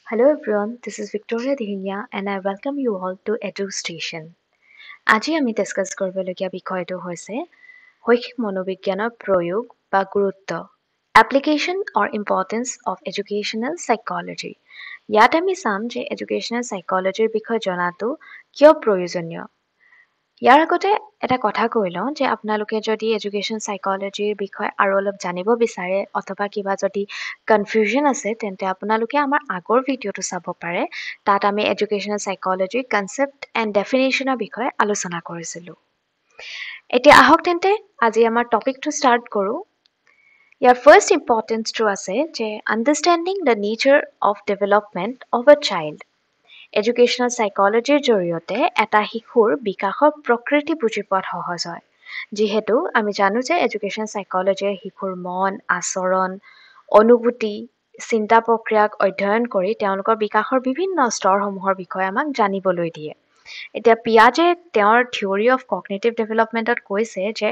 Hello everyone, this is Victoria Dihinya and I welcome you all to Edu Station. আজি আমি discuss কৰিবলগীয়া বিষয়টো হৈছে শৈক্ষিক মনোবিজ্ঞানৰ প্ৰয়োগ বা গুৰুত্ব Application or Importance of Educational Psychology. ইয়াত আমি চাম যে Educational Psychology বিষয়ে জনাটো কিয় প্ৰয়োজনীয় ইয়াৰ আগতে এটা কথা কৈ লওঁ যে আপোনালোকে যদি এডুকেশ্যন সাইকোলজিৰ বিষয়ে আৰু অলপ জানিব বিচাৰে অথবা কিবা যদি কনফিউজন আছে তেন্তে আপোনালোকে আমাৰ আগৰ ভিডিঅ'টো চাব পাৰে তাত আমি এডুকেশ্যনাল সাইকোলজি কনসেপ্ট এণ্ড ডেফিনেশ্যনৰ বিষয়ে আলোচনা কৰিছিলোঁ এতিয়া আহক তেন্তে আজি আমাৰ টপিকটো ষ্টাৰ্ট কৰোঁ ইয়াৰ ফাৰ্ষ্ট ইম্পৰ্টেঞ্চটো আছে যে understanding the nature of development of a child educational সাইকোলজিৰ জৰিয়তে এটা শিশুৰ বিকাশৰ প্ৰকৃতি বুজি পোৱাত সহজ হয় যিহেতু আমি জানো যে এডুকেশ্যন সাইকোলজিয়ে শিশুৰ মন আচৰণ অনুভূতি চিন্তা প্ৰক্ৰিয়াক অধ্যয়ন কৰি তেওঁলোকৰ বিকাশৰ বিভিন্ন স্তৰসমূহৰ বিষয়ে আমাক জানিবলৈ দিয়ে এতিয়া পিয়াজে তেওঁৰ থিওৰি অফ কগনিটিভ ডেভেলপমেণ্টত কৈছে যে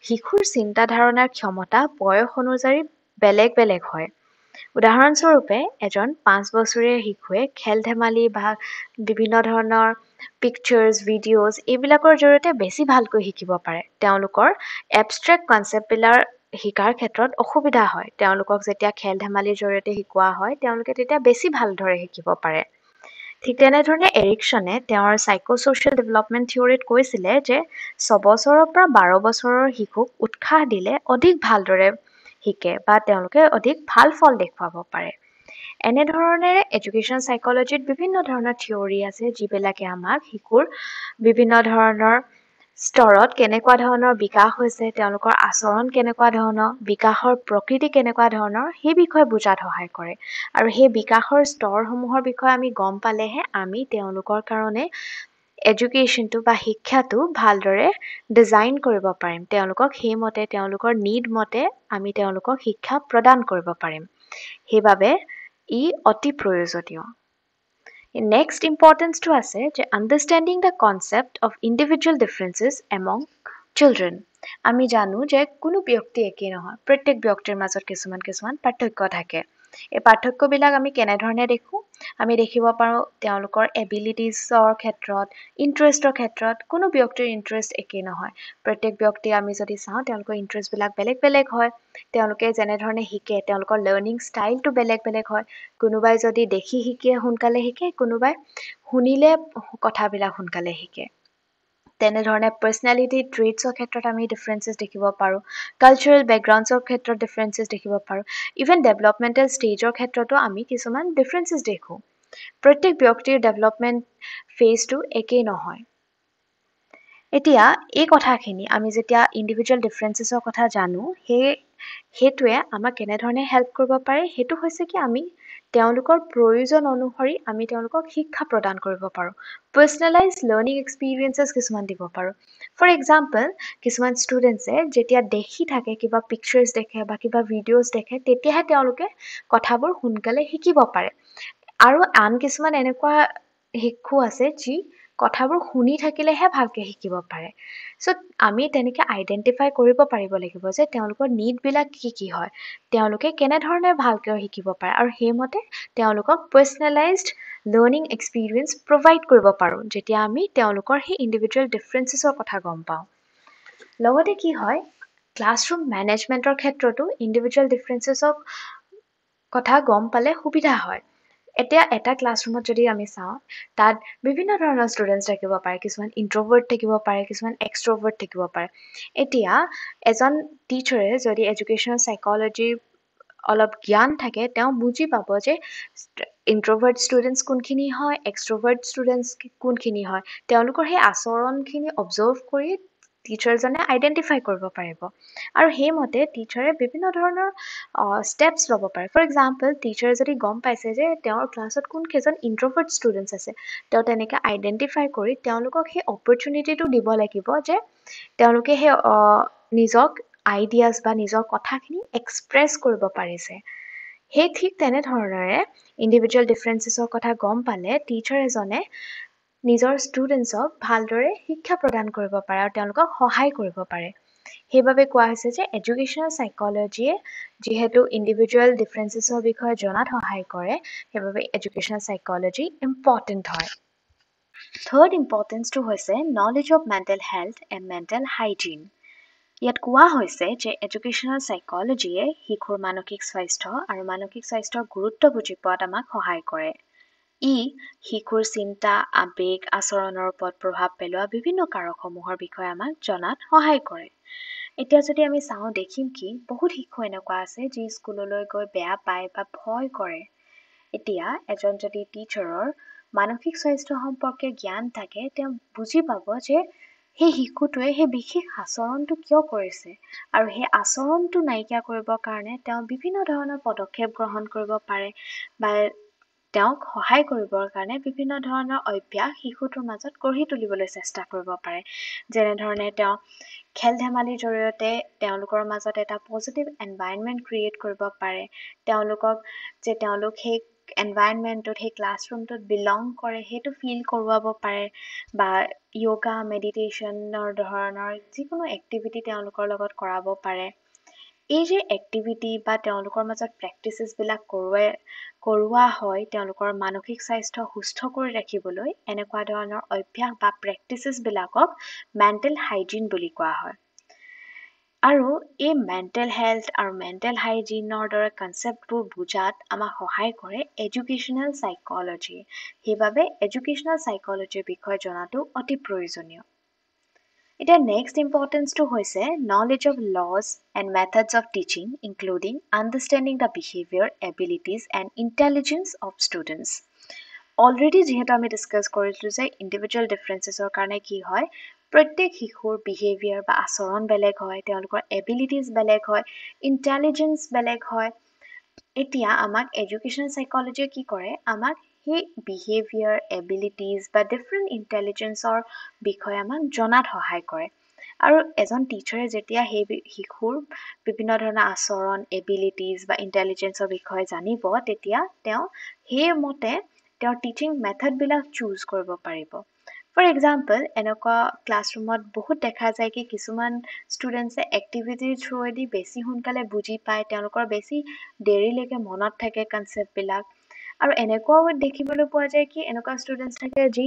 শিশুৰ চিন্তা ধাৰণাৰ ক্ষমতা বয়স অনুযায়ী বেলেগ বেলেগ হয় উদাহৰণস্বৰূপে এজন 5 বছৰীয়া শিশুৱে খেল ধেমালি বা বিভিন্ন ধৰণৰ পিকচাৰ্ছ ভিডিঅ'জ এইবিলাকৰ জৰিয়তে বেছি ভালকৈ শিকিব পাৰে তেওঁলোকৰ এবষ্ট্ৰেক্ট কনচেপ্টবিলাক শিকাৰ ক্ষেত্ৰত অসুবিধা হয় তেওঁলোকক যেতিয়া খেল ধেমালিৰ জৰিয়তে শিকোৱা হয় তেওঁলোকে তেতিয়া বেছি ভালদৰে শিকিব পাৰে ঠিক তেনেধৰণে এৰিকছনে তেওঁৰ সাইকোছ'চিয়েল ডেভেলপমেণ্ট থিওৰিত কৈছিলে যে 6 বছৰৰ পৰা 12 বছৰৰ শিশুক উৎসাহ দিলে অধিক ভালদৰে শিকে বা তেওঁলোকে অধিক ভাল ফল দেখুৱাব পাৰে এনেধৰণেৰে এডুকেশ্যন সাইকোলজিত বিভিন্ন ধৰণৰ থিওৰি আছে যিবিলাকে আমাক শিশুৰ বিভিন্ন ধৰণৰ স্তৰত কেনেকুৱা ধৰণৰ বিকাশ হৈছে তেওঁলোকৰ আচৰণ কেনেকুৱা ধৰণৰ বিকাশৰ প্ৰকৃতি কেনেকুৱা ধৰণৰ সেই বিষয়ে বুজাত সহায় কৰে আৰু সেই বিকাশৰ স্তৰসমূহৰ বিষয়ে আমি গম পালেহে আমি তেওঁলোকৰ কাৰণে এডুকেশ্যনটো বা শিক্ষাটো ভালদৰে ডিজাইন কৰিব পাৰিম তেওঁলোকক সেইমতে তেওঁলোকৰ নিড মতে আমি তেওঁলোকক শিক্ষা প্ৰদান কৰিব পাৰিম সেইবাবে ই অতি প্ৰয়োজনীয় নেক্সট ইম্পৰ্টেঞ্চটো আছে যে understanding the concept of individual differences among children আমি জানো যে কোনো ব্যক্তি একেই নহয় প্ৰত্যেক ব্যক্তিৰ মাজত কিছুমান পাৰ্থক্য থাকে এই পাৰ্থক্যবিলাক আমি কেনেধৰণে দেখোঁ আমি দেখিব পাৰোঁ তেওঁলোকৰ এবিলিটিজৰ ক্ষেত্ৰত ইণ্টাৰেষ্টৰ ক্ষেত্ৰত কোনো ব্যক্তিৰ ইণ্টাৰেষ্ট একেই নহয় প্ৰত্যেক ব্যক্তি আমি যদি চাওঁ তেওঁলোকৰ ইণ্টাৰেষ্টবিলাক বেলেগ বেলেগ হয় তেওঁলোকে যেনেধৰণে শিকে তেওঁলোকৰ লাৰ্ণিং ষ্টাইলটো বেলেগ বেলেগ হয় কোনোবাই যদি দেখি শিকে সোনকালে শিকে কোনোবাই শুনিলে কথাবিলাক সোনকালে শিকে তেনেধৰণে পাৰ্চনেলিটি ট্ৰেটছৰ ক্ষেত্ৰত আমি ডিফাৰেঞ্চেছ দেখিব পাৰোঁ কালচাৰেল বেকগ্ৰাউণ্ডছৰ ক্ষেত্ৰত ডিফাৰেঞ্চেছ দেখিব পাৰোঁ ইভেন ডেভেলপমেণ্টেল ষ্টেজৰ ক্ষেত্ৰতো আমি কিছুমান ডিফাৰেঞ্চেছ দেখোঁ প্ৰত্যেক ব্যক্তিৰ ডেভেলপমেণ্ট ফেজটো একেই নহয় এতিয়া এই কথাখিনি আমি যেতিয়া ইণ্ডিভিজুৱেল ডিফাৰেঞ্চেছৰ কথা জানো সেইটোৱে আমাক কেনেধৰণে হেল্প কৰিব পাৰে সেইটো হৈছে কি আমি তেওঁলোকৰ প্ৰয়োজন অনুসৰি আমি তেওঁলোকক শিক্ষা প্ৰদান কৰিব পাৰোঁ পাৰ্চনেলাইজ লাৰ্ণিং এক্সপিৰিয়েঞ্চেছ কিছুমান দিব পাৰোঁ ফৰ এক্সাম্পল কিছুমান ষ্টুডেণ্টছে যেতিয়া দেখি থাকে কিবা পিকচাৰ্ছ দেখে বা কিবা ভিডিঅ'জ দেখে তেতিয়াহে তেওঁলোকে কথাবোৰ সোনকালে শিকিব পাৰে আৰু আন কিছুমান এনেকুৱা শিশু আছে যি কথাবোৰ শুনি থাকিলেহে ভালকৈ শিকিব পাৰে চ' আমি তেনেকৈ আইডেণ্টিফাই কৰিব পাৰিব লাগিব যে তেওঁলোকৰ নিডবিলাক কি হয় তেওঁলোকে কেনেধৰণে ভালকৈ শিকিব পাৰে আৰু সেইমতে তেওঁলোকক পাৰ্চনেলাইজড লাৰ্ণিং এক্সপিৰিয়েঞ্চ প্ৰভাইড কৰিব পাৰোঁ যেতিয়া আমি তেওঁলোকৰ সেই ইণ্ডিভিজুৱেল ডিফাৰেঞ্চেছৰ কথা গম পাওঁ লগতে কি হয় ক্লাছৰুম মেনেজমেণ্টৰ ক্ষেত্ৰতো ইণ্ডিভিজুৱেল ডিফাৰেঞ্চেছক কথা গম পালে সুবিধা হয় এতিয়া এটা ক্লাছৰুমত যদি আমি চাওঁ তাত বিভিন্ন ধৰণৰ ষ্টুডেণ্টছ থাকিব পাৰে কিছুমান ইণ্ট্ৰভাৰ্ট থাকিব পাৰে কিছুমান এক্সট্ৰভাৰ্ট থাকিব পাৰে এতিয়া এজন টিচাৰে যদি এডুকেশ্যনেল সাইকোলজিৰ অলপ জ্ঞান থাকে তেওঁ বুজি পাব যে ইণ্ট্ৰভাৰ্ট ষ্টুডেণ্টছ কোনখিনি হয় এক্সট্ৰভাৰ্ট ষ্টুডেণ্টছ কোনখিনি হয় তেওঁলোকৰ সেই আচৰণখিনি অবজাৰ্ভ কৰি টিচাৰজনে আইডেণ্টিফাই কৰিব পাৰিব আৰু সেইমতে টিচাৰে বিভিন্ন ধৰণৰ ষ্টেপছ ল'ব পাৰে ফৰ এক্সাম্পল টিচাৰে যদি গম পাইছে যে তেওঁৰ ক্লাছত কোনকেইজন ইণ্ট্ৰভাৰ্ট ষ্টুডেণ্টছ আছে তেওঁ তেনেকৈ আইডেণ্টিফাই কৰি তেওঁলোকক সেই অপৰচুনিটিটো দিব লাগিব যে তেওঁলোকে সেই নিজক আইডিয়াছ বা নিজৰ কথাখিনি এক্সপ্ৰেছ কৰিব পাৰিছে সেই ঠিক তেনেধৰণেৰে ইণ্ডিভিজুৱেল ডিফাৰেঞ্চেছৰ কথা গম পালে টিচাৰ এজনে নিজৰ ষ্টুডেণ্টছক ভালদৰে শিক্ষা প্ৰদান কৰিব পাৰে আৰু তেওঁলোকক সহায় কৰিব পাৰে সেইবাবে কোৱা হৈছে যে এডুকেশ্যনেল সাইকোলজিয়ে যিহেতু ইণ্ডিভিজুৱেল ডিফাৰেন্সেছৰ বিষয়ে জনাত সহায় কৰে সেইবাবে এডুকেশ্যনেল সাইকোলজি ইম্পৰ্টেণ্ট হয় থাৰ্ড ইম্পৰ্টেন্সটো হৈছে knowledge of mental health and mental hygiene ইয়াত কোৱা হৈছে যে এডুকেশ্যনেল সাইকোলজিয়ে শিশুৰ মানসিক স্বাস্থ্য আৰু মানসিক স্বাস্থ্যৰ গুৰুত্ব বুজি পোৱাত আমাক সহায় কৰে ই শিশুৰ চিন্তা আবেগ আচৰণৰ ওপৰত প্ৰভাৱ পেলোৱা বিভিন্ন কাৰকসমূহৰ বিষয়ে আমাক জনাত সহায় কৰে এতিয়া যদি আমি চাওঁ দেখিম কি বহুত শিশু এনেকুৱা আছে যি স্কুললৈ গৈ বেয়া পায় বা ভয় কৰে এতিয়া এজন যদি টিচাৰৰ মানসিক স্বাস্থ্য সম্পৰ্কে জ্ঞান থাকে তেওঁ বুজি পাব যে সেই শিশুটোৱে সেই বিশেষ আচৰণটো কিয় কৰিছে আৰু সেই আচৰণটো নাইকিয়া কৰিবৰ কাৰণে তেওঁ বিভিন্ন ধৰণৰ পদক্ষেপ গ্ৰহণ কৰিব পাৰে বা তেওঁক সহায় কৰিবৰ কাৰণে বিভিন্ন ধৰণৰ অভ্যাস শিশুটোৰ মাজত গঢ়ি তুলিবলৈ চেষ্টা কৰিব পাৰে যেনেধৰণে তেওঁ খেল ধেমালিৰ জৰিয়তে তেওঁলোকৰ মাজত এটা পজিটিভ এনভাইৰনমেণ্ট ক্ৰিয়েট কৰিব পাৰে তেওঁলোকক যে তেওঁলোক সেই এনভাইৰনমেণ্টত সেই ক্লাছৰুমটোত বিলং কৰে সেইটো ফিল কৰোৱাব পাৰে বা য়োগা মেডিটেশ্যনৰ ধৰণৰ যিকোনো এক্টিভিটি তেওঁলোকৰ লগত কৰাব পাৰে এই যে এক্টিভিটি বা তেওঁলোকৰ মাজত প্ৰেক্টিচেছবিলাক কৰোৱা হয় তেওঁলোকৰ মানসিক স্বাস্থ্য সুস্থ কৰি ৰাখিবলৈ এনেকুৱা ধৰণৰ অভ্যাস বা প্ৰেক্টিচেছবিলাকক মেণ্টেল হাইজিন বুলি কোৱা হয় আৰু এই মেণ্টেল হেল্থ আৰু মেণ্টেল হাইজিনৰ দৰে কনচেপ্টবোৰ বুজাত আমাক সহায় কৰে এডুকেশ্যনেল সাইকোলজি সেইবাবে এডুকেশ্যনেল সাইকোলজিৰ বিষয়ে জনাটো অতি প্ৰয়োজনীয় এতিয়া নেক্সট ইম্পৰ্টেন্সটো হৈছে knowledge of laws and methods of teaching including understanding the behaviour abilities and intelligence of students already যিহেতু আমি ডিছকাছ কৰিছিলোঁ যে ইণ্ডিভিজুৱেল ডিফাৰেন্সেছৰ কাৰণে কি হয় প্ৰত্যেক শিশুৰ বিহেভিয়াৰ বা আচৰণ বেলেগ হয় তেওঁলোকৰ এবিলিটিজ বেলেগ হয় ইণ্টেলিজেন্স বেলেগ হয় এতিয়া আমাক এডুকেশ্যনেল সাইকোলজিয়ে কি কৰে আমাক সেই বিহেভিয়াৰ এবিলিটিজ বা ডিফাৰেণ্ট ইণ্টেলিজেন্সৰ বিষয়ে আমাক জনাত সহায় কৰে আৰু এজন টিচাৰে যেতিয়া সেই শিশুৰ বিভিন্ন ধৰণৰ আচৰণ এবিলিটিজ বা ইণ্টেলিজেন্সৰ বিষয়ে জানিব তেতিয়া তেওঁ সেইমতে তেওঁৰ টিচিং মেথডবিলাক চুজ কৰিব পাৰিব ফৰ এক্সাম্পল এনেকুৱা ক্লাছৰুমত বহুত দেখা যায় কি কিছুমান ষ্টুডেণ্টছে এক্টিভিটিৰ থ্ৰুৱেদি বেছি সোনকালে বুজি পায় তেওঁলোকৰ বেছি দেৰিলৈকে মনত থাকে কনচেপ্টবিলাক আৰু এনেকুৱাও দেখিবলৈ পোৱা যায় কি এনেকুৱা ষ্টুডেণ্টছ থাকে যি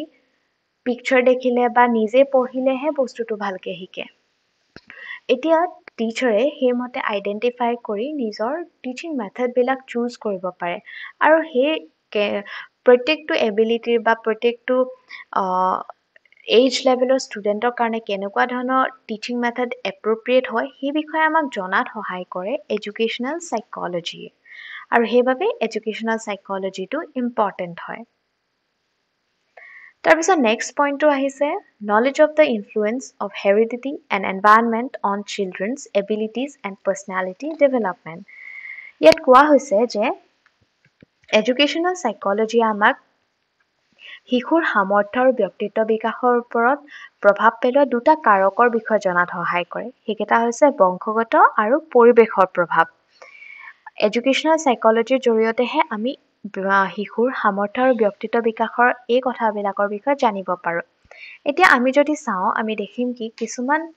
পিকচাৰ দেখিলে বা নিজে পঢ়িলেহে বস্তুটো ভালকে শিকে এতিয়া টিচাৰে সেইমতে আইডেণ্টিফাই কৰি নিজৰ টিচিং মেথডবিলাক চুজ কৰিব পাৰে আৰু সেই প্ৰত্যেকটো এবিলিটিৰ বা প্ৰত্যেকটো এইজ লেভেলৰ ষ্টুডেণ্টৰ কাৰণে কেনেকুৱা ধৰণৰ টিচিং মেথড এপ্ৰপ্ৰিয়েট হয় সেই বিষয়ে আমাক জনাত সহায় কৰে এডুকেশ্যনেল সাইকোলজিয়ে আৰু সেইবাবে এডুকেশ্যনেল সাইকোলজিটো ইম্পৰ্টেণ্ট হয় তাৰপিছত নেক্সট পইণ্টটো আহিছে knowledge of the influence of heredity and environment on children's abilities and personality development ইয়াত কোৱা হৈছে যে এডুকেশ্যনেল সাইকোলজিয়ে আমাক শিশুৰ সামৰ্থ্য আৰু ব্যক্তিত্ব বিকাশৰ ওপৰত প্ৰভাৱ পেলোৱা দুটা কাৰকৰ বিষয়ে জনাত সহায় কৰে সেইকেইটা হৈছে বংশগত আৰু পৰিৱেশৰ প্ৰভাৱ এডুকেশ্যনেল সাইকোলজিৰ জৰিয়তেহে আমি শিশুৰ সামৰ্থ্য আৰু ব্যক্তিত্ব বিকাশৰ এই কথাবিলাকৰ বিষয়ে জানিব পাৰোঁ এতিয়া আমি যদি চাওঁ আমি দেখিম কি কিছুমান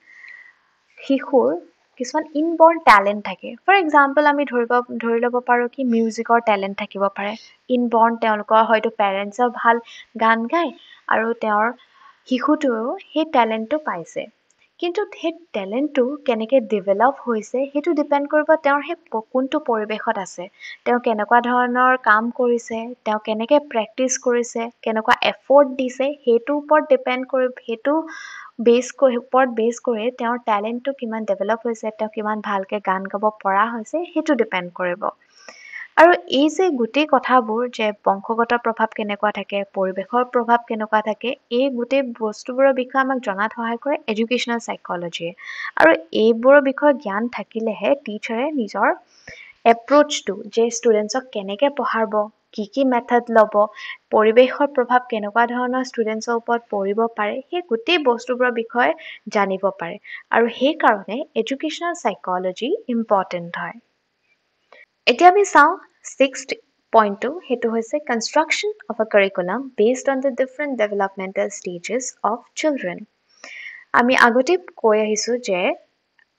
শিশুৰ কিছুমান ইনবৰ্ন টেলেণ্ট থাকে ফৰ এক্সাম্পল আমি ধৰি ল'ব পাৰোঁ কি মিউজিকৰ টেলেণ্ট থাকিব পাৰে ইনবৰ্ন তেওঁলোকৰ হয়তো পেৰেণ্টছেও ভাল গান গায় আৰু তেওঁৰ শিশুটোৱেও সেই টেলেণ্টটো পাইছে কিন্তু সেই টেলেণ্টটো কেনেকৈ ডেভেলপ হৈছে সেইটো ডিপেণ্ড কৰিব তেওঁৰ সেই কোনটো পৰিৱেশত আছে তেওঁ কেনেকুৱা ধৰণৰ কাম কৰিছে তেওঁ কেনেকৈ প্ৰেক্টিচ কৰিছে কেনেকুৱা এফৰ্ট দিছে সেইটোৰ ওপৰত ডিপেণ্ড কৰি সেইটো ওপৰত বেছ কৰি তেওঁৰ টেলেণ্টটো কিমান ডেভেলপ হৈছে তেওঁ কিমান ভালকৈ গান গাব পৰা হৈছে সেইটো ডিপেণ্ড কৰিব আৰু এই যে গোটেই কথাবোৰ যে বংশগত প্ৰভাৱ কেনেকুৱা থাকে পৰিৱেশৰ প্ৰভাৱ কেনেকুৱা থাকে এই গোটেই বস্তুবোৰৰ বিষয়ে আমাক জনাত সহায় কৰে এডুকেশ্যনেল সাইকোলজিয়ে আৰু এইবোৰৰ বিষয়ে জ্ঞান থাকিলেহে টিচাৰে নিজৰ এপ্ৰ'চটো যে ষ্টুডেণ্টছক কেনেকৈ পঢ়াব কি মেথড ল'ব পৰিৱেশৰ প্ৰভাৱ কেনেকুৱা ধৰণৰ ষ্টুডেণ্টছৰ ওপৰত পৰিব পাৰে সেই গোটেই বস্তুবোৰৰ বিষয়ে জানিব পাৰে আৰু সেইকাৰণে এডুকেশ্যনেল সাইকোলজি ইম্পৰ্টেণ্ট হয় এতিয়া আমি চাওঁ ছিক্সথ পইণ্টটো সেইটো হৈছে construction of a curriculum based on the different developmental stages of children আমি আগতে কৈ আহিছোঁ যে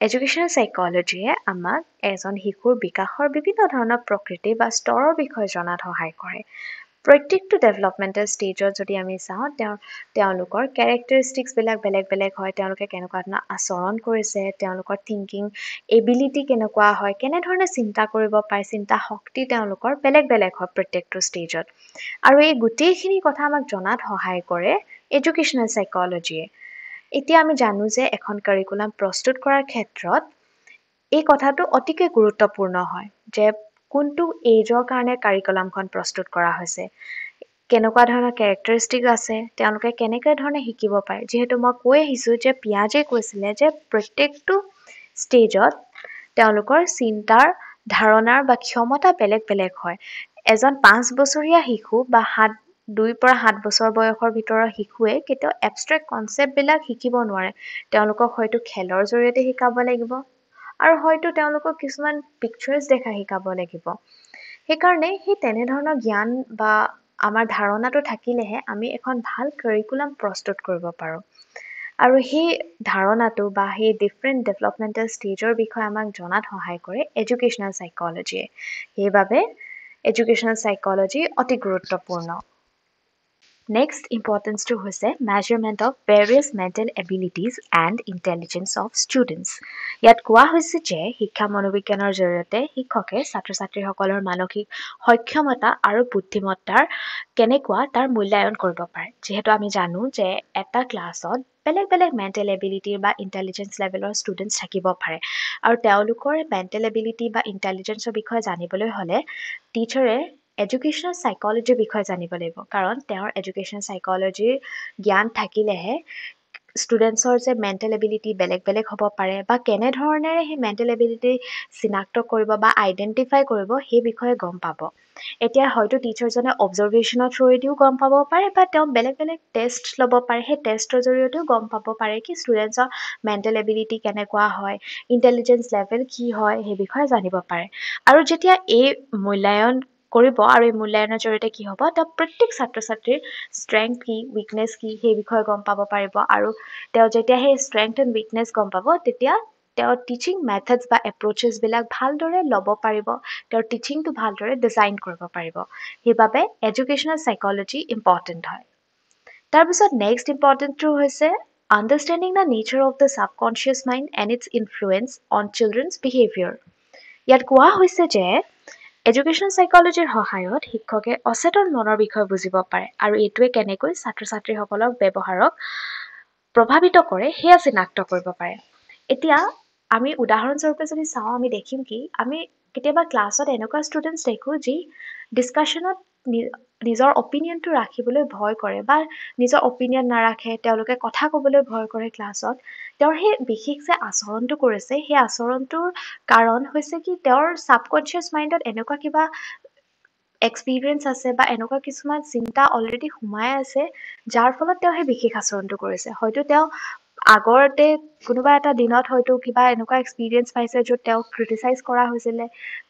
এডুকেশ্যনেল সাইকোলজিয়ে আমাক এজন শিশুৰ বিকাশৰ বিভিন্ন ধৰণৰ প্ৰকৃতি বা স্তৰৰ বিষয়ে জনাত সহায় কৰে। প্ৰত্যেকটো ডেভেলপমেণ্টেল ষ্টেজত যদি আমি চাওঁ তেওঁলোকৰ কেৰেক্টাৰিষ্টিক্সবিলাক বেলেগ বেলেগ হয়, তেওঁলোকে কেনেকুৱা ধৰণৰ আচৰণ কৰিছে, তেওঁলোকৰ থিংকিং এবিলিটি কেনেকুৱা হয়, কেনেধৰণে চিন্তা কৰিব পাৰে, চিন্তা শক্তি তেওঁলোকৰ বেলেগ বেলেগ হয় প্ৰত্যেকটো ষ্টেজত। আৰু এই গোটেইখিনি কথা আমাক জনাত সহায় কৰে এডুকেশ্যনেল সাইকোলজিয়ে। এতিয়া আমি জানো যে এখন কাৰিকুলাম প্ৰস্তুত কৰাৰ ক্ষেত্ৰত এই কথাটো অতিকৈ গুৰুত্বপূৰ্ণ হয় যে কোনটো এইজৰ কাৰণে কাৰিকুলামখন প্ৰস্তুত কৰা হৈছে, কেনেকুৱা ধৰণৰ কেৰেক্টাৰিষ্টিক আছে, তেওঁলোকে কেনেকৈ ধৰণে শিকিব পাৰে। যিহেতু মই কৈ আহিছোঁ যে পিয়াজে কৈছিলে যে প্ৰত্যেকটো ষ্টেজত তেওঁলোকৰ চিন্তাৰ ধাৰণাৰ বা ক্ষমতা বেলেগ বেলেগ হয়। এজন 5 বছৰীয়া শিশু বা 2 পৰা 7 বছৰ বয়সৰ ভিতৰৰ শিশুৱে কেতিয়াও এবষ্ট্ৰেক্ট কনচেপ্টবিলাক শিকিব নোৱাৰে। তেওঁলোকক হয়তো খেলৰ জৰিয়তে শিকাব লাগিব আৰু হয়তো তেওঁলোকক কিছুমান পিকচাৰ্ছ দেখাই শিকাব লাগিব। সেইকাৰণে সেই তেনেধৰণৰ জ্ঞান বা আমাৰ ধাৰণাটো থাকিলেহে আমি এখন ভাল কাৰিকুলাম প্ৰস্তুত কৰিব পাৰোঁ। আৰু সেই ধাৰণাটো বা সেই ডিফাৰেণ্ট ডেভেলপমেণ্টেল ষ্টেজৰ বিষয়ে আমাক জনাত সহায় কৰে এডুকেশ্যনেল সাইকোলজিয়ে। সেইবাবে এডুকেশ্যনেল সাইকোলজি অতি গুৰুত্বপূৰ্ণ। নেক্সট ইম্পৰ্টেঞ্চটো হৈছে measurement of various mental abilities and intelligence of students. ইয়াত কোৱা হৈছে যে শিক্ষা মনোবিজ্ঞানৰ জৰিয়তে শিক্ষকে ছাত্ৰ ছাত্ৰীসকলৰ মানসিক সক্ষমতা আৰু বুদ্ধিমত্তাৰ কেনেকুৱা তাৰ মূল্যায়ন কৰিব পাৰে। যিহেতু আমি জানো যে এটা ক্লাছত বেলেগ বেলেগ মেণ্টেল এবিলিটি বা ইণ্টেলিজেঞ্চ লেভেলৰ ষ্টুডেণ্টছ থাকিব পাৰে আৰু তেওঁলোকৰ মেণ্টেল এবিলিটি বা ইণ্টেলিজেঞ্চৰ বিষয়ে জানিবলৈ হ'লে টিচাৰে এডুকেশ্যনেল সাইকোলজিৰ বিষয়ে জানিব লাগিব, কাৰণ তেওঁৰ এডুকেশ্যনেল সাইকোলজিৰ জ্ঞান থাকিলেহে ষ্টুডেণ্টছৰ যে মেণ্টেল এবিলিটি বেলেগ বেলেগ হ'ব পাৰে বা কেনেধৰণেৰে সেই মেণ্টেল এবিলিটি চিনাক্ত কৰিব বা আইডেণ্টিফাই কৰিব সেই বিষয়ে গম পাব। এতিয়া হয়তো টিচাৰজনে অবজাৰভেশ্যনৰ থ্ৰুৱেদিও গম পাব পাৰে বা তেওঁ বেলেগ বেলেগ টেষ্ট ল'ব পাৰে, সেই টেষ্টৰ জৰিয়তেও গম পাব পাৰে কি ষ্টুডেণ্টছৰ মেণ্টেল এবিলিটি কেনেকুৱা হয়, ইণ্টেলিজেঞ্চ লেভেল কি হয়, সেই বিষয়ে জানিব পাৰে। আৰু যেতিয়া এই মূল্যায়ন কৰিব আৰু এই মূল্যায়নৰ জৰিয়তে কি হ'ব, তেওঁ প্ৰত্যেক ছাত্ৰ ছাত্ৰীৰ ষ্ট্ৰেংথ কি, উইকনেছ কি সেই বিষয়ে গম পাব পাৰিব। আৰু তেওঁ যেতিয়া সেই ষ্ট্ৰেংথ এণ্ড উইকনেছ গম পাব তেতিয়া তেওঁৰ টিচিং মেথডছ বা এপ্ৰ'চেছবিলাক ভালদৰে ল'ব পাৰিব, তেওঁৰ টিচিংটো ভালদৰে ডিজাইন কৰিব পাৰিব। সেইবাবে এডুকেশ্যনেল সাইকোলজি ইম্পৰ্টেণ্ট হয়। তাৰপিছত নেক্সট ইম্পৰ্টেণ্টটো হৈছে understanding the nature of the subconscious mind and its influence on children's behaviour. ইয়াত কোৱা হৈছে যে এডুকেশ্যনেল সাইকোলজিৰ সহায়ত শিক্ষকে অচেতন মনৰ বিষয়ে বুজিব পাৰে আৰু এইটোৱে কেনেকৈ ছাত্ৰ ছাত্ৰীসকলক ব্যৱহাৰক প্ৰভাৱিত কৰে সেয়া চিনাক্ত কৰিব পাৰে। এতিয়া আমি উদাহৰণস্বৰূপে যদি চাওঁ আমি দেখিম কি আমি কেতিয়াবা ক্লাছত এনেকুৱা ষ্টুডেণ্টছ দেখোঁ যি ডিছকাশ্যনত নিজৰ অপিনিয়নটো ৰাখিবলৈ ভয় কৰে বা নিজৰ অপিনিয়ন নাৰাখে, তেওঁলোকে কথা ক'বলৈ ভয় কৰে ক্লাছত। তেওঁৰ সেই বিশেষ যে আচৰণটো কৰিছে সেই আচৰণটোৰ কাৰণ হৈছে কি তেওঁৰ ছাবকনচিয়াছ মাইণ্ডত এনেকুৱা কিবা এক্সপিৰিয়েঞ্চ আছে বা এনেকুৱা কিছুমান চিন্তা অলৰেডি সোমাই আছে যাৰ ফলত তেওঁ সেই বিশেষ আচৰণটো কৰিছে। হয়তো তেওঁ আগতে কোনোবা এটা দিনত হয়তো কিবা এনেকুৱা এক্সপিৰিয়েঞ্চ পাইছে য'ত তেওঁক ক্ৰিটিচাইজ কৰা হৈছিলে,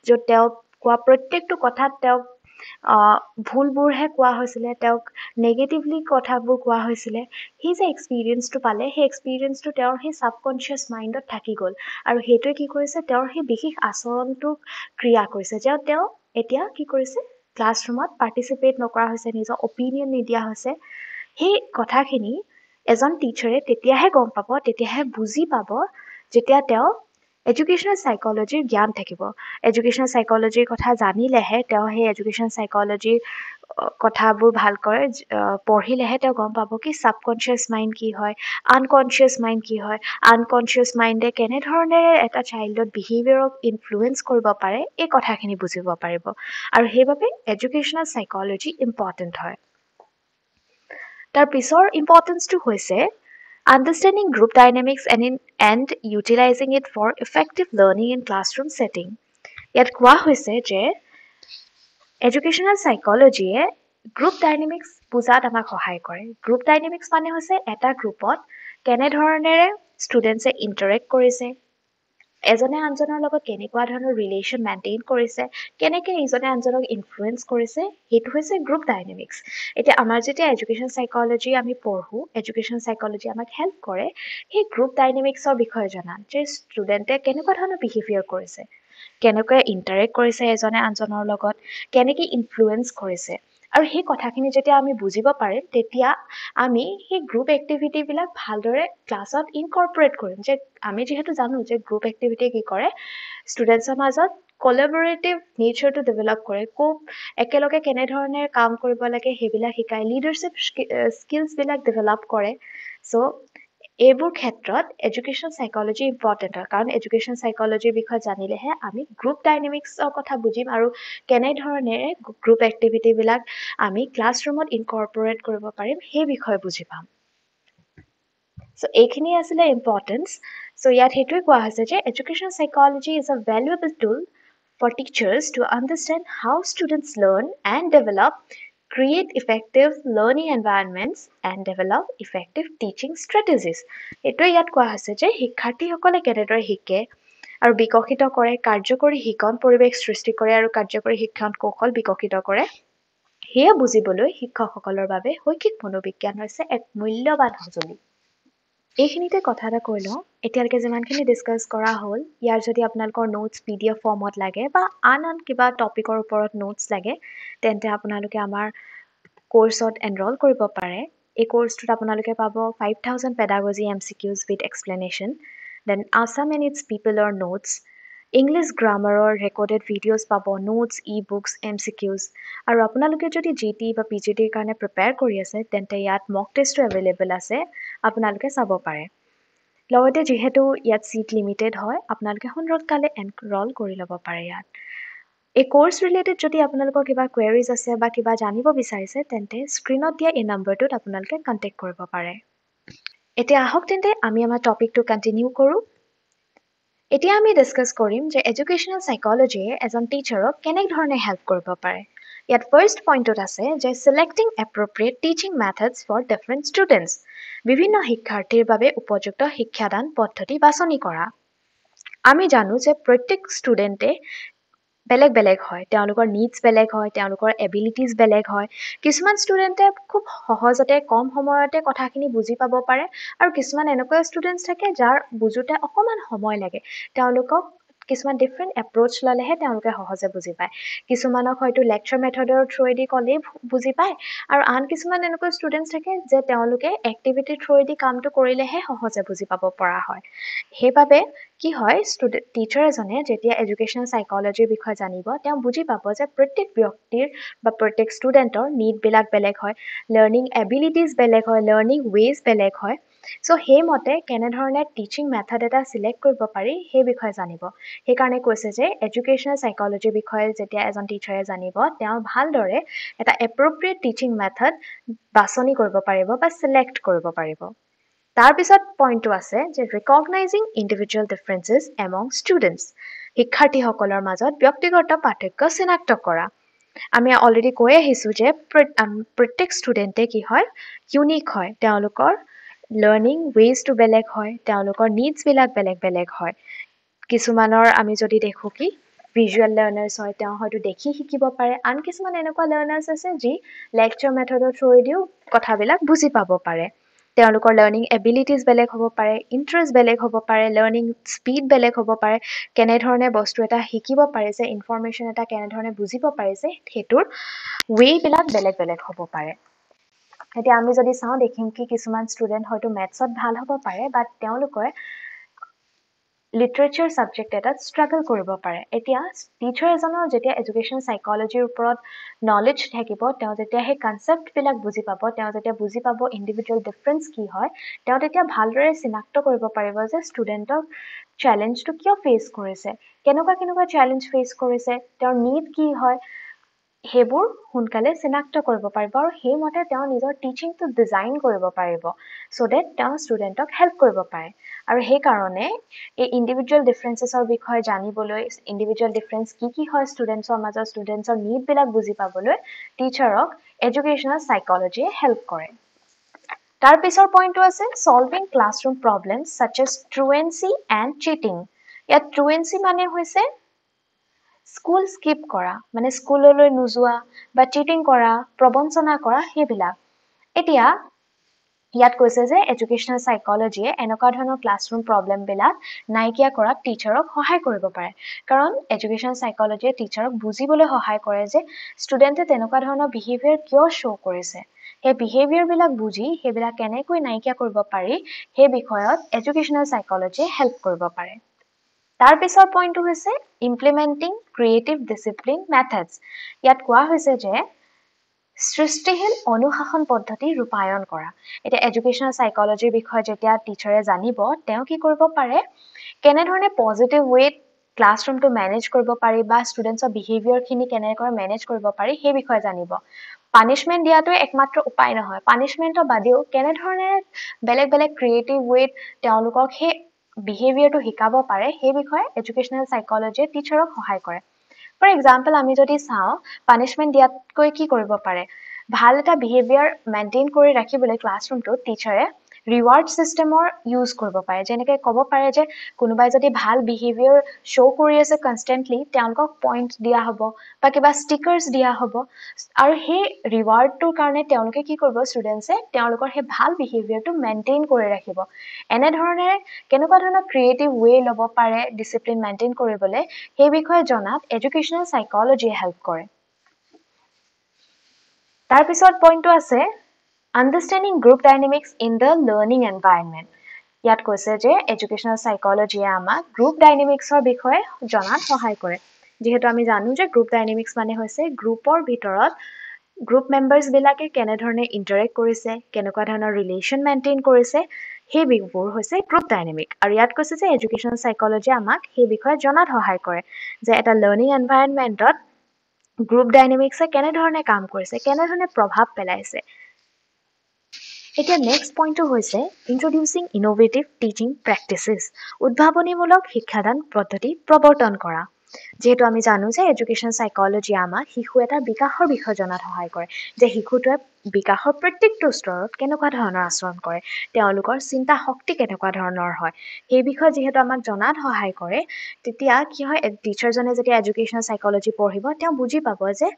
য'ত তেওঁক কোৱা প্ৰত্যেকটো কথাত তেওঁক ভুলবোৰহে কোৱা হৈছিলে, তেওঁক নেগেটিভলি কথাবোৰ কোৱা হৈছিলে। সেই যে এক্সপিৰিয়েঞ্চটো পালে সেই এক্সপিৰিয়েঞ্চটো তেওঁৰ সেই ছাবকনচিয়াছ মাইণ্ডত থাকি গ'ল আৰু সেইটোৱে কি কৰিছে তেওঁৰ সেই বিশেষ আচৰণটোক ক্ৰিয়া কৰিছে যে তেওঁ এতিয়া কি কৰিছে ক্লাছৰুমত পাৰ্টিচিপেট নকৰা হৈছে, নিজৰ অপিনিয়ন নিদিয়া হৈছে। সেই কথাখিনি এজন টিচাৰে তেতিয়াহে গম পাব, তেতিয়াহে বুজি পাব যেতিয়া তেওঁ এডুকেশ্যনেল সাইকোলজিৰ জ্ঞান থাকিব। এডুকেশ্যনেল সাইকোলজিৰ কথা জানিলেহে তেওঁ সেই এডুকেশ্যনেল সাইকোলজিৰ কথাবোৰ ভালকৈ পঢ়িলেহে তেওঁ গম পাব কি ছাবকনচিয়াছ মাইণ্ড কি হয়, আনকনচিয়াছ মাইণ্ড কি হয়, আনকনচিয়াছ মাইণ্ডে কেনেধৰণেৰে এটা চাইল্ডত বিহেভিয়াৰক ইনফ্লুৱেঞ্চ কৰিব পাৰে এই কথাখিনি বুজিব পাৰিব। আৰু সেইবাবে এডুকেশ্যনেল সাইকোলজি ইম্পৰ্টেণ্ট হয়। তাৰ পিছৰ ইম্পৰ্টেঞ্চটো হৈছে understanding group dynamics and utilising it for effective learning in classroom setting. ইয়াত কোৱা হৈছে যে এডুকেশ্যনেল সাইকোলজিয়ে গ্ৰুপ ডাইনামিক্স বুজাত আমাক সহায় কৰে। গ্ৰুপ ডাইনামিক্স মানে হৈছে এটা গ্ৰুপত কেনেধৰণেৰে ষ্টুডেণ্টছে ইণ্টাৰেক্ট কৰিছে, এজনে আনজনৰ লগত কেনেকুৱা ধৰণৰ ৰিলেশ্যন মেইনটেইন কৰিছে, কেনেকৈ ইজনে আনজনক ইনফ্লুৱেঞ্চ কৰিছে, সেইটো হৈছে গ্ৰুপ ডাইনেমিক্স। এতিয়া আমাৰ যেতিয়া এডুকেশ্যন চাইকলজি আমি পঢ়োঁ, এডুকেশ্যন চাইকলজি আমাক হেল্প কৰে সেই গ্ৰুপ ডাইনেমিক্সৰ বিষয়ে জনা, যে ষ্টুডেণ্টে কেনেকুৱা ধৰণৰ বিহেভিয়াৰ কৰিছে, কেনেকৈ ইণ্টাৰেক্ট কৰিছে এজনে আনজনৰ লগত, কেনেকৈ ইনফ্লুৱেঞ্চ কৰিছে। আৰু সেই কথাখিনি যেতিয়া আমি বুজিব পাৰিম, তেতিয়া আমি সেই গ্ৰুপ এক্টিভিটিবিলাক ভালদৰে ক্লাছত ইনকৰ্পৰেট কৰিম। যে আমি যিহেতু জানো যে গ্ৰুপ এক্টিভিটি কি কৰে, ষ্টুডেণ্টছৰ মাজত কলাবৰেটিভ নেচাৰটো ডেভেলপ কৰে, একেলগে কেনেধৰণে কাম কৰিব লাগে সেইবিলাক শিকায়, লিডাৰশ্বিপ স্কিলছবিলাক ডেভেলপ কৰে। চ' এইবোৰ ক্ষেত্ৰত এডুকেশ্যন চাইকলজি ইম্পৰ্টেণ্ট হয়, কাৰণ এডুকেশ্যন চাইকলজিৰ বিষয়ে জানিলেহে আমি গ্ৰুপ ডাইনেমিক্সৰ কথা বুজিম আৰু কেনেধৰণেৰে গ্ৰুপ এক্টিভিটিবিলাক আমি ক্লাছৰুমত ইনকৰ্পৰেট কৰিব পাৰিম সেই বিষয়ে বুজি পাম। চ' এইখিনি আছিলে ইম্পৰ্টেঞ্চ। চ' ইয়াত সেইটোৱে কোৱা হৈছে যে education psychology is a valuable tool for teachers to understand how students learn and develop, create effective learning environments, and develop effective teaching strategies. এইটোৱে ইয়াত কোৱা হৈছে যে শিক্ষাৰ্থীসকলে কেনেদৰে শিকে আৰু বিকশিত কৰে, কাৰ্যকৰী শিক্ষণ পৰিৱেশ সৃষ্টি কৰে আৰু কাৰ্যকৰী শিক্ষণ কৌশল বিকশিত কৰে, সেয়া বুজিবলৈ শিক্ষকসকলৰ বাবে শৈক্ষিক মনোবিজ্ঞান হৈছে এক মূল্যৱান সঁজুলি। এইখিনিতে কথা এটা কৈ লওঁ, এতিয়ালৈকে যিমানখিনি ডিছকাছ কৰা হ'ল, ইয়াৰ যদি আপোনালোকৰ নোটছ PDF ফৰ্মত লাগে বা আন কিবা টপিকৰ ওপৰত নোটছ লাগে, তেন্তে আপোনালোকে আমাৰ কোৰ্চত এনৰোল কৰিব পাৰে। এই কোৰ্চটোত আপোনালোকে পাব 5000 pedagogy MCQs with explanation, then Assam and its peopleৰ নোটছ, ইংলিছ গ্ৰামাৰৰ ৰেকৰ্ডেড ভিডিঅ'জ পাব, নোটছ, ই-বুকছ, MCQs, আৰু আপোনালোকে যদি GT বা PGTৰ কাৰণে প্ৰিপেয়াৰ কৰি আছে, তেন্তে ইয়াত মক টেষ্টো এভেইলেবল আছে, আপোনালোকে চাব পাৰে। লগতে যিহেতু ইয়াত চিট লিমিটেড হয়, আপোনালোকে সোনকালে এনৰোল কৰি ল'ব পাৰে ইয়াত। এই কোৰ্চ ৰিলেটেড যদি আপোনালোকৰ কিবা কুৱেৰিজ আছে বা কিবা জানিব বিচাৰিছে, তেন্তে স্ক্ৰীনত দিয়া এই নম্বৰটোত আপোনালোকে কণ্টেক্ট কৰিব পাৰে। এতিয়া আহক তেন্তে আমি আমাৰ টপিকটো কণ্টিনিউ কৰোঁ। এতিয়া আমি ডিছকাছ কৰিম যে এডুকেশ্যনেল চাইকলজিয়ে এজন টিচাৰক কেনেধৰণে হেল্প কৰিব পাৰে। ইয়াত ফাৰ্ষ্ট পইণ্টত আছে যে selecting appropriate teaching methods for different students, বিভিন্ন শিক্ষাৰ্থীৰ বাবে উপযুক্ত শিক্ষাদান পদ্ধতি বাছনি কৰা। আমি জানো যে প্ৰত্যেক ষ্টুডেণ্টে বেলেগ বেলেগ হয়, তেওঁলোকৰ নিডছ বেলেগ হয়, তেওঁলোকৰ এবিলিটিজ বেলেগ হয়। কিছুমান ষ্টুডেণ্টে খুব সহজতে কম সময়তে কথাখিনি বুজি পাব পাৰে, আৰু কিছুমান এনেকুৱা ষ্টুডেণ্টছ থাকে যাৰ বুজোতে অকণমান সময় লাগে। তেওঁলোকক কিছুমান ডিফাৰেণ্ট এপ্ৰ'চ ল'লেহে তেওঁলোকে সহজে বুজি পায়। কিছুমানক হয়তো লেকচাৰ মেথডৰ থ্ৰুৱেদি ক'লেই বুজি পায়, আৰু আন কিছুমান এনেকুৱা ষ্টুডেণ্টছ থাকে যে তেওঁলোকে এক্টিভিটিৰ থ্ৰুৱেদি কামটো কৰিলেহে সহজে বুজি পাব পৰা হয়। সেইবাবে কি হয়, টিচাৰ এজনে যেতিয়া এডুকেশ্যনেল চাইকলজিৰ বিষয়ে জানিব, তেওঁ বুজি পাব যে প্ৰত্যেক ব্যক্তিৰ বা প্ৰত্যেক ষ্টুডেণ্টৰ নিডবিলাক বেলেগ হয়, লাৰ্ণিং এবিলিটিজ বেলেগ হয়, লাৰ্ণিং ৱেজ বেলেগ হয়। চ' সেইমতে কেনেধৰণে টিচিং মেথড এটা চিলেক্ট কৰিব পাৰি সেই বিষয়ে জানিব। সেইকাৰণে কৈছে যে এডুকেশ্যনেল চাইকলজিৰ বিষয়ে যেতিয়া এজন টিচাৰে জানিব, তেওঁ ভালদৰে এটা এপ্ৰপ্ৰিয়েট টিচিং মেথড বাছনি কৰিব পাৰিব বা চিলেক্ট কৰিব পাৰিব। তাৰপিছত পইণ্টটো আছে যে ৰিকগনাইজিং ইণ্ডিভিজুৱেল ডিফাৰেঞ্চেছ এমং ষ্টুডেণ্টছ, শিক্ষাৰ্থীসকলৰ মাজত ব্যক্তিগত পাৰ্থক্য চিনাক্ত কৰা। আমি অলৰেডি কৈ আহিছোঁ যে প্ৰত্যেক ষ্টুডেণ্টে কি হয়, ইউনিক হয়, তেওঁলোকৰ লাৰ্ণিং ৱেজটো বেলেগ হয়, তেওঁলোকৰ নিডছবিলাক বেলেগ বেলেগ হয়। কিছুমানৰ আমি যদি দেখোঁ কি ভিজুৱেল লাৰ্ণাৰ্ছ হয়, তেওঁ হয়তো দেখি শিকিব পাৰে, আন কিছুমান এনেকুৱা লাৰ্ণাৰ্ছ আছে যি লেকচাৰ মেথডৰ থ্ৰুৱেদিও কথাবিলাক বুজি পাব পাৰে। তেওঁলোকৰ লাৰ্ণিং এবিলিটিজ বেলেগ হ'ব পাৰে, ইণ্টাৰেষ্ট বেলেগ হ'ব পাৰে, লাৰ্ণিং স্পীড বেলেগ হ'ব পাৰে, কেনেধৰণে বস্তু এটা শিকিব পাৰিছে, ইনফৰমেশ্যন এটা কেনেধৰণে বুজিব পাৰিছে, সেইটোৰ ৱেবিলাক বেলেগ বেলেগ হ'ব পাৰে। এতিয়া আমি যদি চাওঁ, দেখিম কি কিছুমান ষ্টুডেণ্ট হয়তো মেথছত ভাল হ'ব পাৰে, বাট তেওঁলোকে লিটাৰেচাৰ ছাবজেক্ট এটাত ষ্ট্ৰাগল কৰিব পাৰে। এতিয়া টিচাৰ এজনৰ যেতিয়া এডুকেশ্যন চাইকলজিৰ ওপৰত নলেজ থাকিব, তেওঁ যেতিয়া সেই কনচেপ্টবিলাক বুজি পাব, তেওঁ যেতিয়া বুজি পাব ইণ্ডিভিজুৱেল ডিফাৰেঞ্চ কি হয়, তেওঁ তেতিয়া ভালদৰে চিনাক্ত কৰিব পাৰিব যে ষ্টুডেণ্টক চেলেঞ্জটো কিয় ফেচ কৰিছে, কেনেকুৱা চেলেঞ্জ ফেচ কৰিছে, তেওঁৰ নিড কি হয়, সেইবোৰ সোনকালে চিনাক্ত কৰিব পাৰিব, আৰু সেইমতে তেওঁ নিজৰ টিচিংটো ডিজাইন কৰিব পাৰিব, চ' ডেট তেওঁ ষ্টুডেণ্টক হেল্প কৰিব পাৰে। আৰু সেইকাৰণে এই ইণ্ডিভিজুৱেল ডিফাৰেঞ্চেছৰ বিষয়ে জানিবলৈ, ইণ্ডিভিজুৱেল ডিফাৰেঞ্চ কি হয় ষ্টুডেণ্টছৰ মাজত, ষ্টুডেণ্টছৰ নিডবিলাক বুজি পাবলৈ টিচাৰক এডুকেশ্যনেল চাইকলজিয়ে হেল্প কৰে। তাৰ পিছৰ পইণ্টটো আছে solving classroom problems such as truancy and cheating, ইয়াত ট্ৰুৱেঞ্চি মানে হৈছে স্কুল স্কিপ কৰা, মানে স্কুললৈ নোযোৱা বা চিটিং কৰা, প্ৰবঞ্চনা কৰা সেইবিলাক। এতিয়া ইয়াত কৈছে যে এডুকেশ্যনেল সাইকোলজিয়ে এনেকুৱা ধৰণৰ ক্লাছৰুম প্ৰবলেমবিলাক নাইকিয়া কৰাত টিচাৰক সহায় কৰিব পাৰে। কাৰণ এডুকেশ্যনেল সাইকোলজিয়ে টিচাৰক বুজিবলৈ সহায় কৰে যে ষ্টুডেণ্টে তেনেকুৱা ধৰণৰ বিহেভিয়াৰ কিয় শ্ব' কৰিছে। সেই বিহেভিয়াৰবিলাক বুজি সেইবিলাক কেনেকৈ নাইকিয়া কৰিব পাৰি সেই বিষয়ত এডুকেশ্যনেল সাইকোলজিয়ে হেল্প কৰিব পাৰে। তাৰ পিছৰ পইণ্টটো হৈছে ইমপ্লিমেণ্টিং ক্ৰিয়েটিভ ডিচিপ্লিন মেথডছ। ইয়াত কোৱা হৈছে যে সৃষ্টিশীল অনুশাসন পদ্ধতি ৰূপায়ণ কৰা। এতিয়া এডুকেশ্যনেল সাইকোলজিৰ বিষয়ে যেতিয়া টিচাৰে জানিব তেওঁ কি কৰিব পাৰে কেনেধৰণে পজিটিভ ৱেত ক্লাছৰুমটো মেনেজ কৰিব পাৰি বা ষ্টুডেণ্টছৰ বিহেভিয়াৰখিনি কেনেকৈ মেনেজ কৰিব পাৰি সেই বিষয়ে জানিব। পানিছমেণ্ট দিয়াটোৱে একমাত্ৰ উপায় নহয়, পানিছমেণ্টৰ বাদেও কেনেধৰণে বেলেগ বেলেগ ক্ৰিয়েটিভ ৱেত তেওঁলোকক সেই বিহেভিয়াৰটো শিকাব পাৰে সেই বিষয়ে এডুকেশ্যনেল সাইকোলজিয়ে টিচাৰক সহায় কৰে। ফৰ এক্সাম্পল আমি যদি চাওঁ পানিছমেণ্ট দিয়াতকৈ কি কৰিব পাৰে ভাল এটা বিহেভিয়াৰ মেইনটেইন কৰি ৰাখিবলৈ ক্লাছৰুমটোত টিচাৰে ৰিৱাৰ্ড ছিষ্টেমৰ ইউজ কৰিব পাৰে। যেনেকৈ ক'ব পাৰে যে কোনোবাই যদি ভাল বিহেভিয়াৰ শ্ব' কৰি আছে কনষ্টেণ্টলি তেওঁলোকক পইণ্ট দিয়া হ'ব বা কিবা ষ্টিকাৰ্ছ দিয়া হ'ব আৰু সেই ৰিৱাৰ্ডটোৰ কাৰণে তেওঁলোকে কি কৰিব ষ্টুডেণ্টছে তেওঁলোকৰ সেই ভাল বিহেভিয়াৰটো মেইনটেইন কৰি ৰাখিব। এনেধৰণেৰে কেনেকুৱা ধৰণৰ ক্ৰিয়েটিভ ৱে ল'ব পাৰে ডিচিপ্লিন মেইনটেইন কৰিবলৈ সেই বিষয়ে জনাত এডুকেশ্যনেল সাইকোলজিয়ে হেল্প কৰে। তাৰ পিছত পইণ্টটো আছে understanding group dynamics in the learning environment. ইয়াত কৈছে যে এডুকেশ্যনেল সাইকোলজিয়ে আমাক গ্ৰুপ ডাইনামিক্সৰ বিষয়ে জনাত সহায় কৰে। যিহেতু আমি জানো যে গ্ৰুপ ডাইনামিক্স মানে হৈছে গ্ৰুপৰ ভিতৰত গ্ৰুপ মেম্বাৰ্ছবিলাকে কেনেধৰণে ইণ্টাৰেক্ট কৰিছে, কেনেকুৱা ধৰণৰ ৰিলেশ্যন মেইনটেইন কৰিছে সেই বিষয়বোৰ হৈছে গ্ৰুপ ডাইনামিক। আৰু ইয়াত কৈছে যে এডুকেশ্যনেল সাইকোলজিয়ে আমাক সেই বিষয়ে জনাত সহায় কৰে যে এটা লাৰ্ণিং এনভাইৰনমেণ্টত গ্ৰুপ ডাইনামিক্সে কেনেধৰণে কাম কৰিছে, কেনেধৰণে প্ৰভাৱ পেলাইছে। এতিয়া নেক্সট পইণ্টটো হৈছে ইন্ট্ৰডিউচিং ইনোভেটিভ টিচিং প্ৰেক্টিচেছ, উদ্ভাৱনীমূলক শিক্ষাদান পদ্ধতি প্ৰৱৰ্তন কৰা। যিহেতু আমি জানো যে এডুকেশ্যন সাইকোলজিয়ে আমাক শিশু এটাৰ বিকাশৰ বিষয়ে জনাত সহায় কৰে যে শিশুটোৱে বিকাশৰ প্ৰত্যেকটো স্তৰত কেনেকুৱা ধৰণৰ আচৰণ কৰে, তেওঁলোকৰ চিন্তা শক্তি কেনেকুৱা ধৰণৰ হয় সেই বিষয়ে যিহেতু আমাক জনাত সহায় কৰে তেতিয়া কি হয় টিচাৰজনে যেতিয়া এডুকেশ্যনেল সাইকোলজি পঢ়িব তেওঁ বুজি পাব যে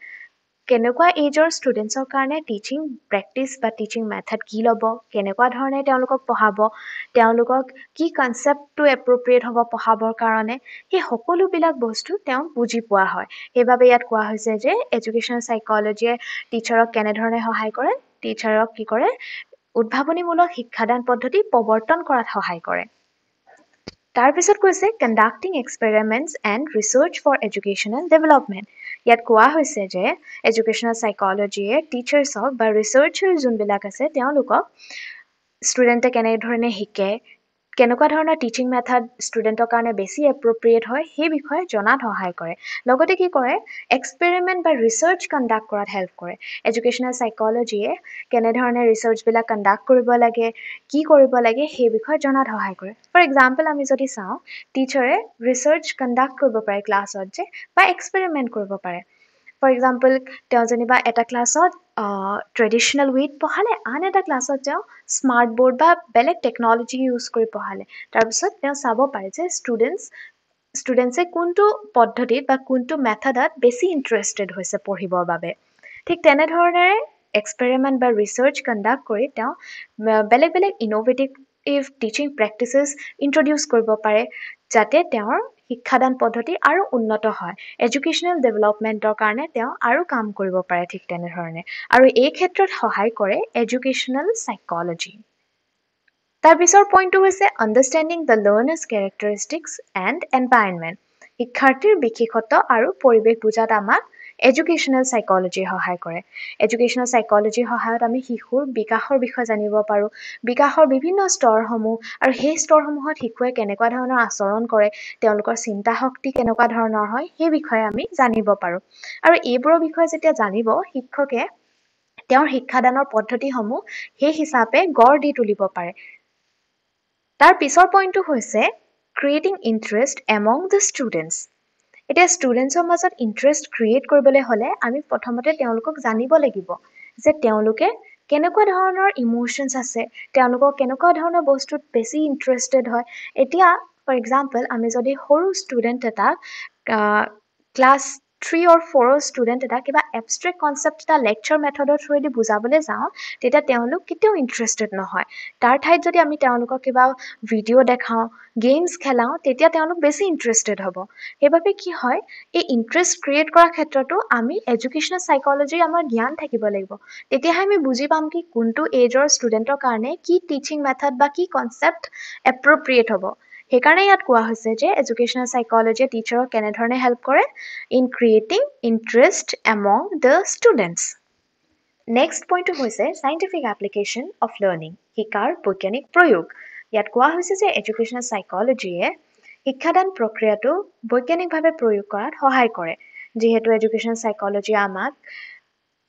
কেনেকুৱা এইজৰ ষ্টুডেণ্টছৰ কাৰণে টিচিং প্ৰেক্টিচ বা টিচিং মেথড কি ল'ব, কেনেকুৱা ধৰণে তেওঁলোকক পঢ়াব, তেওঁলোকক কি কনচেপ্টটো এপ্ৰপ্ৰিয়েট হ'ব পঢ়াবৰ কাৰণে সেই সকলোবিলাক বস্তু তেওঁ বুজি পোৱা হয়। সেইবাবে ইয়াত কোৱা হৈছে যে এডুকেশ্যনেল সাইকোলজিয়ে টিচাৰক কেনেধৰণে সহায় কৰে, টিচাৰক কি কৰে উদ্ভাৱনীমূলক শিক্ষাদান পদ্ধতি প্ৰৱৰ্তন কৰাত সহায় কৰে। তাৰপিছত কৈছে conducting experiments and research for educational development. ইয়াত কোৱা হৈছে যে এডুকেশ্যনেল সাইকোলজিয়ে টিচাৰ্ছক বা ৰিচাৰ্চাৰ যোনবিলাক আছে তেওঁলোকক ষ্টুডেণ্টে কেনেধৰণে শিকে, কেনেকুৱা ধৰণৰ টিচিং মেথড ষ্টুডেণ্টৰ কাৰণে বেছি এপ্ৰপ্ৰিয়েট হয় সেই বিষয়ে জনাত সহায় কৰে। লগতে কি কৰে এক্সপেৰিমেণ্ট বা ৰিচাৰ্চ কণ্ডাক্ট কৰাত হেল্প কৰে। এডুকেশ্যনেল সাইকোলজিয়ে কেনেধৰণে ৰিচাৰ্চবিলাক কণ্ডাক্ট কৰিব লাগে, কি কৰিব লাগে সেই বিষয়ে জনাত সহায় কৰে। ফৰ এক্সাম্পল আমি যদি চাওঁ টিচাৰে ৰিচাৰ্চ কণ্ডাক্ট কৰিব পাৰে ক্লাছত যে বা এক্সপেৰিমেণ্ট কৰিব পাৰে। ফৰ এক্সাম্পল তেওঁ যেনিবা এটা ক্লাছত ট্ৰেডিশ্যনেল ৱেত পঢ়ালে, আন এটা ক্লাছত তেওঁ স্মাৰ্ট বৰ্ড বা বেলেগ টেকনলজি ইউজ কৰি পঢ়ালে। তাৰপিছত তেওঁ চাব পাৰে যে ষ্টুডেণ্টছে কোনটো পদ্ধতিত বা কোনটো মেথডত বেছি ইণ্টাৰেষ্টেড হৈছে পঢ়িবৰ বাবে। ঠিক তেনেধৰণেৰে এক্সপেৰিমেণ্ট বা ৰিচাৰ্চ কণ্ডাক্ট কৰি তেওঁ বেলেগ বেলেগ ইনোভেটিভ টিচিং প্ৰেক্টিচেছ ইন্ট্ৰডিউচ কৰিব পাৰে যাতে তেওঁৰ শিক্ষাদান পদ্ধতি আৰু উন্নত হয়। এডুকেশ্যনেল ডেভেলপমেণ্টৰ কাৰণে তেওঁ আৰু কাম কৰিব পাৰে ঠিক তেনেধৰণে। আৰু এই ক্ষেত্ৰত সহায় কৰে এডুকেশ্যনেল সাইকোলজি। তাৰপিছৰ পইণ্টটো হৈছে understanding the learners characteristics and environment. শিক্ষাৰ্থীৰ বিশেষত্ব আৰু পৰিৱেশ বুজাত আমাক এডুকেশ্যনেল সাইকোলজিয়ে সহায় কৰে। এডুকেশ্যনেল সাইকোলজিৰ সহায়ত আমি শিশুৰ বিকাশৰ বিষয়ে জানিব পাৰোঁ, বিকাশৰ বিভিন্ন স্তৰসমূহ আৰু সেই স্তৰসমূহত শিশুৱে কেনেকুৱা ধৰণৰ আচৰণ কৰে, তেওঁলোকৰ চিন্তা শক্তি কেনেকুৱা ধৰণৰ হয় সেই বিষয়ে আমি জানিব পাৰোঁ। আৰু এইবোৰৰ বিষয়ে যেতিয়া জানিব শিক্ষকে তেওঁৰ শিক্ষাদানৰ পদ্ধতিসমূহ সেই হিচাপে গঢ় দি তুলিব পাৰে। তাৰ পিছৰ পইণ্টটো হৈছে creating interest among the students. এতিয়া ষ্টুডেণ্টছৰ মাজত ইণ্টাৰেষ্ট ক্ৰিয়েট কৰিবলৈ হ'লে আমি প্ৰথমতে তেওঁলোকক জানিব লাগিব যে তেওঁলোকে কেনেকুৱা ধৰণৰ ইম'শ্যনছ আছে, তেওঁলোকক কেনেকুৱা ধৰণৰ বস্তুত বেছি ইণ্টাৰেষ্টেড হয়। এতিয়া ফৰ এক্সাম্পল আমি যদি সৰু student attack class 3 or 4 student এটা কিবা এবষ্ট্ৰেক্ট কনচেপ্ট এটা লেকচাৰ মেথডৰ থ্ৰুৱেদি বুজাবলৈ যাওঁ তেতিয়া তেওঁলোক কেতিয়াও ইণ্টাৰেষ্টেড নহয় তাৰ ঠাইত যদি আমি তেওঁলোকক কিবা ভিডিঅ' দেখাওঁ গেমছ খেলাওঁ তেতিয়া তেওঁলোক বেছি ইণ্টাৰেষ্টেড হ'ব সেইবাবে কি হয় এই ইণ্টাৰেষ্ট ক্ৰিয়েট কৰাৰ ক্ষেত্ৰতো আমি এডুকেশ্যনেল চাইক'লজিৰ আমাৰ জ্ঞান থাকিব লাগিব তেতিয়াহে আমি বুজি পাম কি কোনটো এজৰ ষ্টুডেণ্টৰ কাৰণে কি টিচিং মেথড বা কি কনচেপ্ট এপ্ৰপ্ৰিয়েট হ'ব সেইকাৰণে ইয়াত কোৱা হৈছে যে এডুকেশ্যনেল চাইক'লজিয়ে টিচাৰক কেনেধৰণে হেল্প কৰে in creating interest among the students next পইণ্টটো হৈছে চাইণ্টিফিক এপ্লিকেশ্যন অফ লাৰ্ণিং শিকাৰ বৈজ্ঞানিক প্ৰয়োগ ইয়াত কোৱা হৈছে যে এডুকেশ্যনেল চাইক'লজিয়ে শিক্ষাদান প্ৰক্ৰিয়াটো বৈজ্ঞানিকভাৱে প্ৰয়োগ কৰাত সহায় কৰে যিহেতু এডুকেশ্যনেল চাইক'লজিয়ে আমাক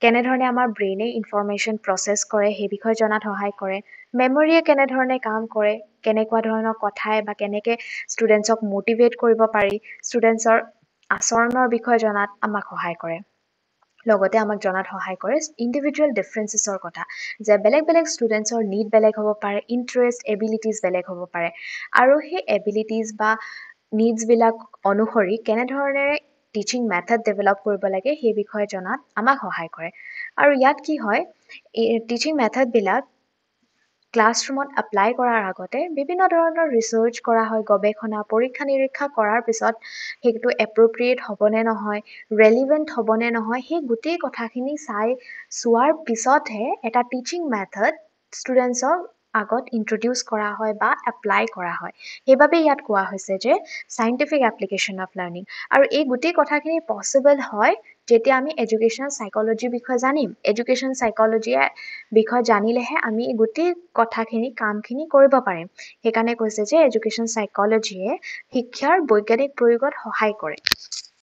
কেনেধৰণে আমাৰ ব্ৰেইনে ইনফৰমেশ্যন প্ৰচেছ কৰে সেই বিষয়ে জনাত সহায় কৰে মেমৰিয়ে কেনেধৰণে কাম কৰে কেনেকুৱা ধৰণৰ কথাই বা কেনেকৈ ষ্টুডেণ্টছক মটিভেট কৰিব পাৰি ষ্টুডেণ্টছৰ আচৰণৰ বিষয়ে জনাত আমাক সহায় কৰে লগতে আমাক জনাত সহায় কৰে ইণ্ডিভিজুৱেল ডিফাৰেঞ্চেছৰ কথা যে বেলেগ বেলেগ ষ্টুডেণ্টছৰ নিড বেলেগ হ'ব পাৰে ইণ্টাৰেষ্ট এবিলিটিজ বেলেগ হ'ব পাৰে আৰু সেই এবিলিটিজ বা নিডছবিলাক অনুসৰি কেনেধৰণেৰে টিচিং মেথড ডেভেলপ কৰিব লাগে সেই বিষয়ে জনাত আমাক সহায় কৰে আৰু ইয়াত কি হয় টিচিং মেথডবিলাক ক্লাছৰুমত এপ্লাই কৰাৰ আগতে বিভিন্ন ধৰণৰ ৰিচাৰ্চ কৰা হয় গৱেষণা পৰীক্ষা নিৰীক্ষা কৰাৰ পিছত সেইটো এপ্ৰপ্ৰিয়েট হ'বনে নহয় ৰেলিভেণ্ট হ'বনে নহয় সেই গোটেই কথাখিনি চোৱাৰ পিছতহে এটা টিচিং মেথড ষ্টুডেণ্টছক আগত ইন্ট্ৰডিউচ কৰা হয় বা এপ্লাই কৰা হয় সেইবাবে ইয়াত কোৱা হৈছে যে চাইণ্টিফিক এপ্লিকেশ্যন অফ লাৰ্ণিং আৰু এই গোটেই কথাখিনি পচিবল হয় যেতিয়া আমি এডুকেশ্যনেল চাইক'লজিৰ বিষয়ে জানিম এডুকেশ্যন চাইক'লজিয়ে বিষয়ে জানিলেহে আমি গোটেই কথাখিনি কামখিনি কৰিব পাৰিম সেইকাৰণে কৈছে যে এডুকেশ্যন চাইক'লজিয়ে শিক্ষাৰ বৈজ্ঞানিক প্ৰয়োগত সহায় কৰে